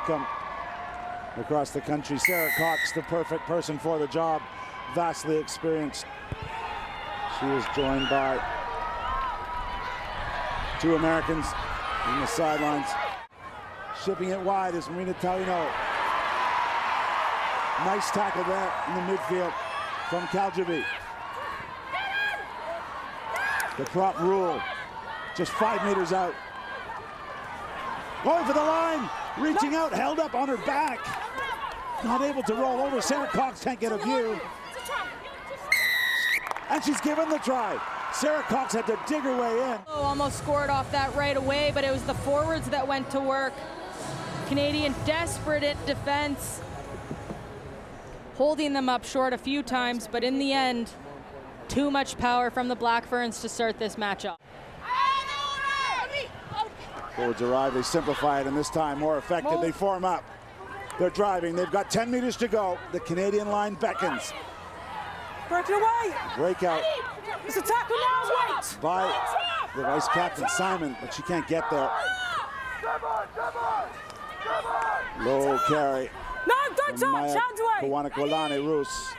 welcome across the country. Sarah Cox, the perfect person for the job, vastly experienced. She is joined by two Americans on the sidelines. Shipping it wide is Marina Taulino. Nice tackle there in the midfield from Caljabi. The prop rule, just 5 meters out. Going for the line, reaching out, held up on her back. Not able to roll over. Sarah Cox can't get a view. And she's given the try. Sarah Cox had to dig her way in. Almost scored off that right away, but it was the forwards that went to work. Canadian desperate at defense, holding them up short a few times, but in the end, too much power from the Black Ferns to start this matchup. Forwards arrive, they simplify it, and this time more effective. They form up. They're driving. They've got 10 meters to go. The Canadian line beckons. Break it away. Breakout. It's a tackle now. Wait. By the vice captain Simon, but she can't get there. Low carry. No, don't touch. Hands away. Kawanakolane Rus.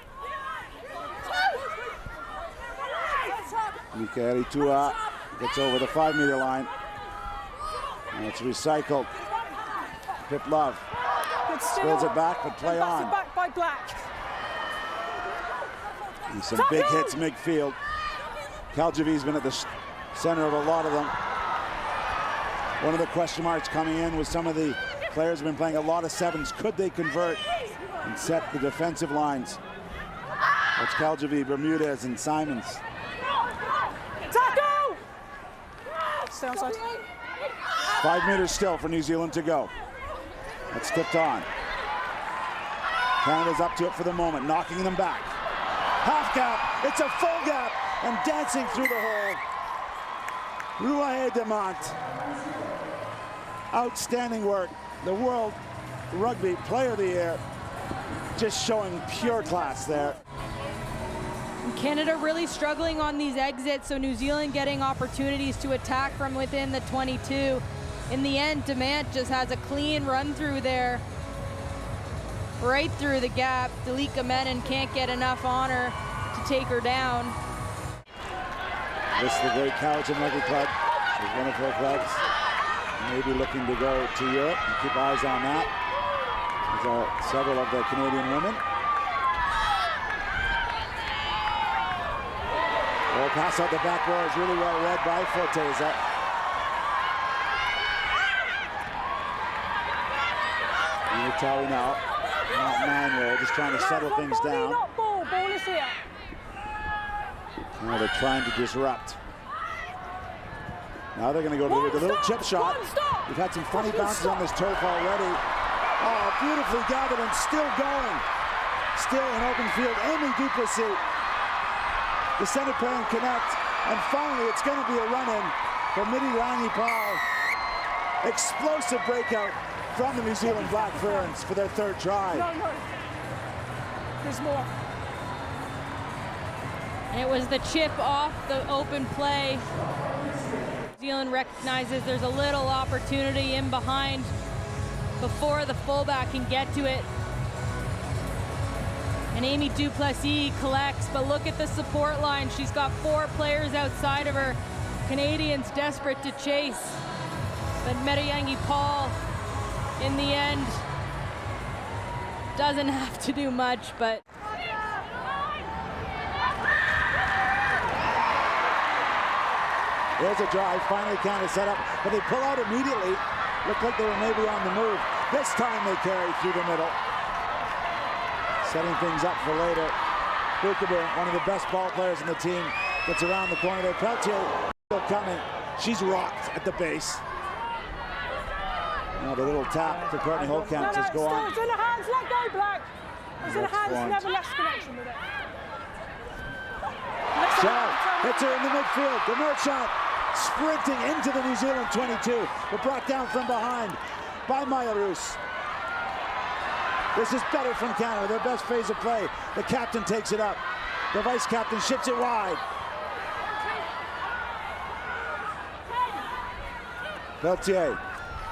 Mikaeli Tua gets over the 5 meter line. And it's recycled. Pip Love spills it back, but play on. Back by Black. And some big hits midfield. Caljavi's been at the center of a lot of them. One of the question marks coming in was some of the players have been playing a lot of sevens. Could they convert and set the defensive lines? That's Caljavi, Bermudez, and Simons. Tackle! Stay onside. 5 meters still for New Zealand to go. That's tipped on. Canada's up to it for the moment, knocking them back. Half gap, it's a full gap, and dancing through the hole. Ruahe Demont. Outstanding work. The World Rugby Player of the Year, just showing pure class there. Canada really struggling on these exits, so New Zealand getting opportunities to attack from within the 22. In the end, Demant just has a clean run through there, right through the gap. Dela Menan can't get enough on her to take her down. This is the Great Cowichan Rugby Club. Is one of her clubs. Maybe looking to go to Europe. Keep eyes on that. There's several of the Canadian women. Well, pass out the back row is really well read by Forteza. Unitari now, not manual, just trying to settle things down. Ball is here. Now they're trying to disrupt. Now they're going to go with a little chip shot. We've had some funny bounces on this turf already. Oh, beautifully gathered and still going. Still in open field, Amy Duplessis. The center pair and connect, and finally it's going to be a run-in for Midi Rangi Paul. Explosive breakout from the New Zealand Black Ferns for their third try. No. There's more. And it was the chip off the open play. New Zealand recognizes there's a little opportunity in behind before the fullback can get to it. And Amy Duplessis collects, but look at the support line. She's got 4 players outside of her. Canadians desperate to chase. But Meriangi Paul, in the end, doesn't have to do much, but there's a drive, finally Canada set up, but they pull out immediately. Looked like they were maybe on the move. This time they carry through the middle. Setting things up for later. Bukabu, one of the best ball players in the team, gets around the corner there. Peltier still coming. She's rocked at the base. Now the little tap for Courtney Holtkamp says go on. It's in the hands, let go, Black. It's in the hands, never less connection with it. Shot hits her in the midfield. The Merchant sprinting into the New Zealand 22, but brought down from behind by Maya Roos. This is better from Canada, their best phase of play. The captain takes it up. The vice captain ships it wide. Peltier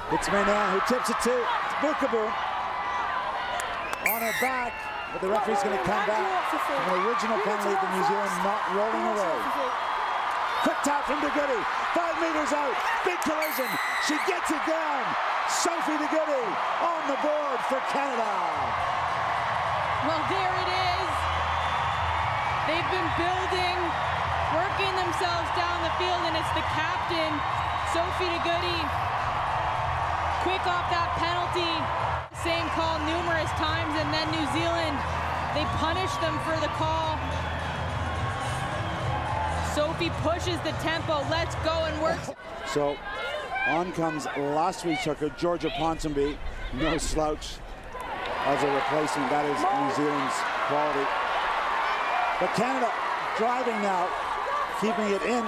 hits Menan, who tips it to Bookaboo on her back, but the referee's going to come back. An original penalty to New Zealand not rolling away. Quick tap from DeGoody, 5 meters out, big collision, she gets it down. Sophie DeGoody on the board for Canada. Well, there it is. They've been building, working themselves down the field, and it's the captain, Sophie DeGoody, quick off that penalty. Same call numerous times, and then New Zealand, they punish them for the call. Sophie pushes the tempo, let's go, and works. So on comes last week's hooker, Georgia Ponsonby, no slouch as a replacement. That is New Zealand's quality. But Canada driving now, keeping it in.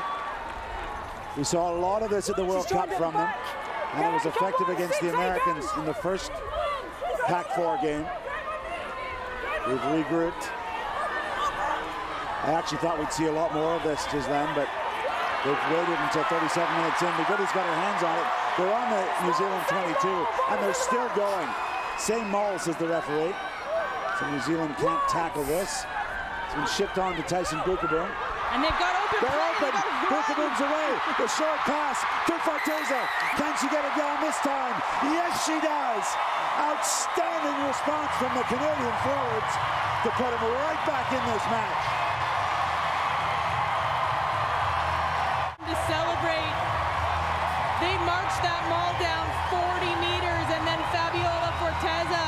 We saw a lot of this at the World Cup from them, and it was effective against the Americans in the first Pac-4 game. We've regrouped. I actually thought we'd see a lot more of this just then, but they've waited until 37 minutes in. DeGoody's got her hands on it. They're on the New Zealand 22, and they're still going. Same maul, says the referee. So New Zealand can't tackle this. It's been shipped on to Tyson Bookaboo. And they've got open. They're open. Bookaboo's away. The short pass to Forteza. Can she get it down this time? Yes, she does. Outstanding response from the Canadian forwards to put them right back in this match. To celebrate, they marched that maul down 40 meters, and then Fabiola Forteza.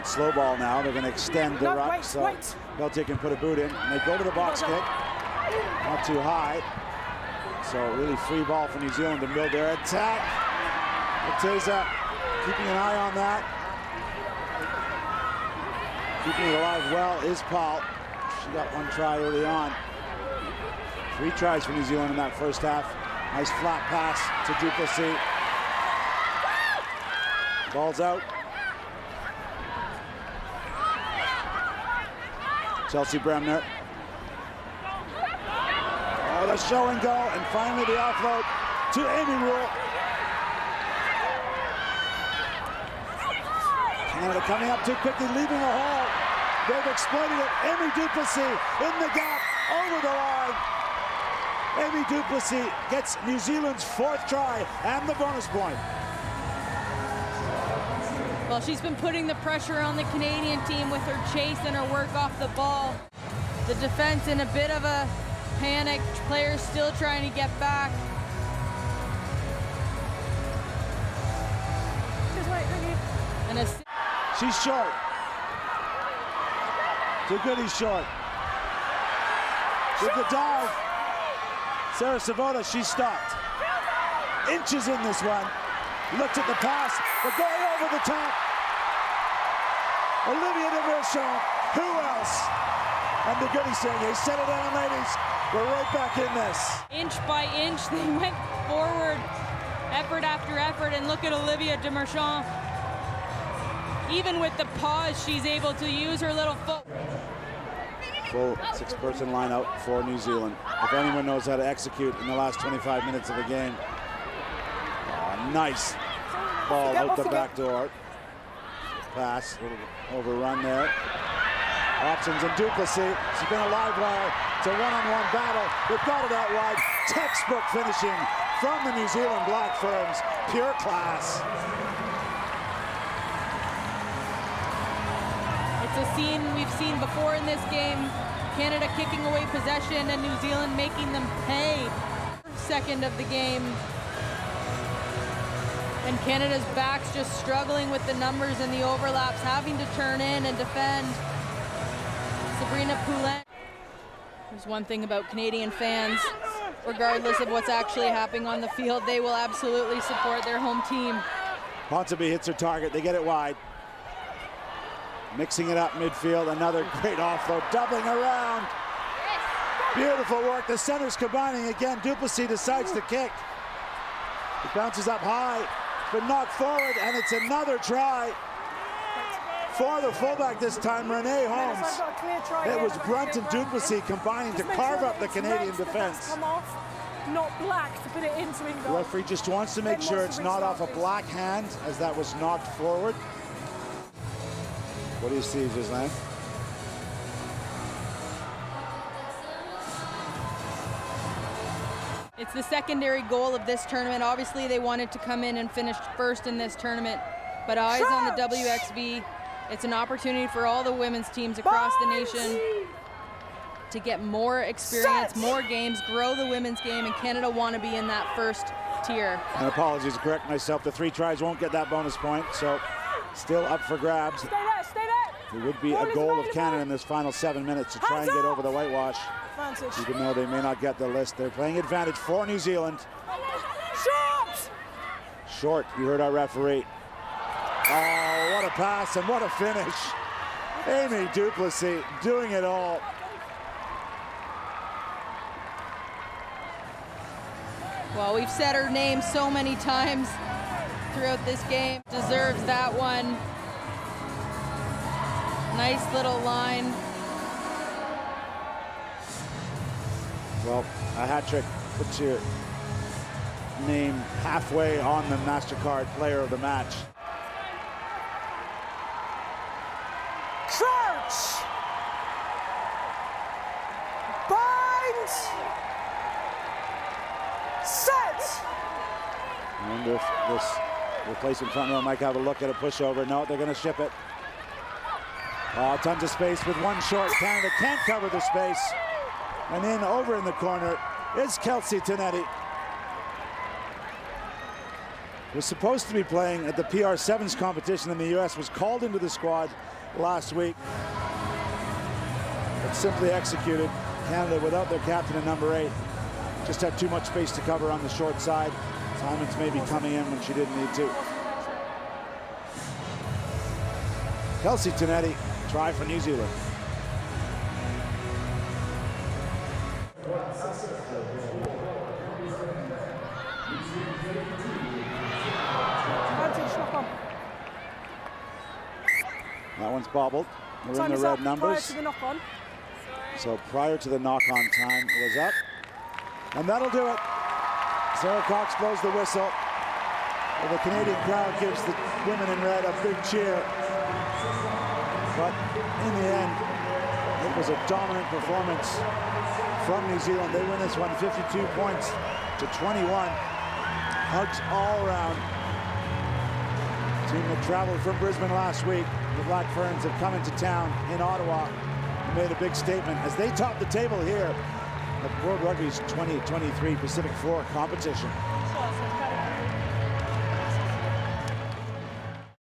It's slow ball now. They're going to extend the ruck, so Belgique can put a boot in. And they go to the box kick. Not too high. So really free ball for New Zealand to build their attack. Forteza keeping an eye on that. Keeping it alive well is Paul. She got one try early on. 3 tries for New Zealand in that first half. Nice flat pass to Duplessis. Ball's out. Chelsea Bremner. Oh, the show and go, and finally the offload to Amy Rule. Canada coming up too quickly, leaving a hole. They've exploited it. Amy Duplessis in the gap, over the line. Amy Duplessis gets New Zealand's 4th try and the bonus point. Well, she's been putting the pressure on the Canadian team with her chase and her work off the ball. The defense in a bit of a panic. Players still trying to get back. Just wait, And a She's short. DeGoody's short. With the dive. Sarah Savona, she stopped. Inches in this one. Looked at the pass, but going over the top. Olivia de Merchant, who else? And DeGoody saying, hey, settle down, ladies. We're right back in this. Inch by inch, they went forward, effort after effort, and look at Olivia de Merchant. Even with the pause, she's able to use her little foot. Full 6-person line out for New Zealand. If anyone knows how to execute in the last 25 minutes of a game. Nice ball out the back door. Pass, little overrun there. Options and Duplessis. She's been a live wire. It's a one-on-one battle. They've got it out wide. Textbook finishing from the New Zealand Black Ferns. Pure class. It's a scene we've seen before in this game. Canada kicking away possession and New Zealand making them pay. Second of the game. And Canada's backs just struggling with the numbers and the overlaps, having to turn in and defend. Sabrina Poulin. There's one thing about Canadian fans, regardless of what's actually happening on the field, they will absolutely support their home team. Ponsonby hits her target, they get it wide. Mixing it up midfield, another great offload, doubling around. Beautiful work, the center's combining again. Duplessis decides to kick. It bounces up high, but knocked forward, and it's another try for the fullback this time, Renee Holmes. It was Brunt and Duplessis combining to carve up the Canadian defense. not black, to put it into The England. referee just wants to make sure it's not off a black hand, as that was knocked forward. What do you see, Ghislaine? It's the secondary goal of this tournament. Obviously, they wanted to come in and finish first in this tournament, but eyes on the WXV. It's an opportunity for all the women's teams across the nation to get more experience, more games, grow the women's game, and Canada want to be in that first tier. And apologies to correct myself, the 3 tries won't get that bonus point, so still up for grabs. Stay there, stay there. It would be a goal of Canada in this final 7 minutes to try and get over the whitewash, even though they may not get the list. They're playing advantage for New Zealand. Short! Short, you heard our referee. Oh, what a pass and what a finish. Amy Duplessis doing it all. Well, we've said her name so many times throughout this game. Deserves that one. Nice little line. Well, a hat trick puts your name halfway on the MasterCard player of the match. Crouch! Bind! Set! I wonder if this replacement front row might have a look at a pushover. No, they're going to ship it. Oh, tons of space with one short. Canada can't cover the space. And in over in the corner is Kelsey Tonetti. Was supposed to be playing at the PR7s competition in the US, was called into the squad last week, but simply executed. Canada without their captain at number 8. Just had too much space to cover on the short side. Simons may be coming in when she didn't need to. Kelsey Tonetti, try for New Zealand. That one's bobbled. We're in the red numbers. So prior to the knock-on time was up. And that'll do it. Sarah Cox blows the whistle. Well, the Canadian crowd gives the women in red a big cheer. But in the end, it was a dominant performance from New Zealand. They win this one 52 points to 21. Hugs all around. Team that traveled from Brisbane last week. The Black Ferns have come into town in Ottawa and made a big statement as they top the table here at World Rugby's 2023 Pacific Floor competition.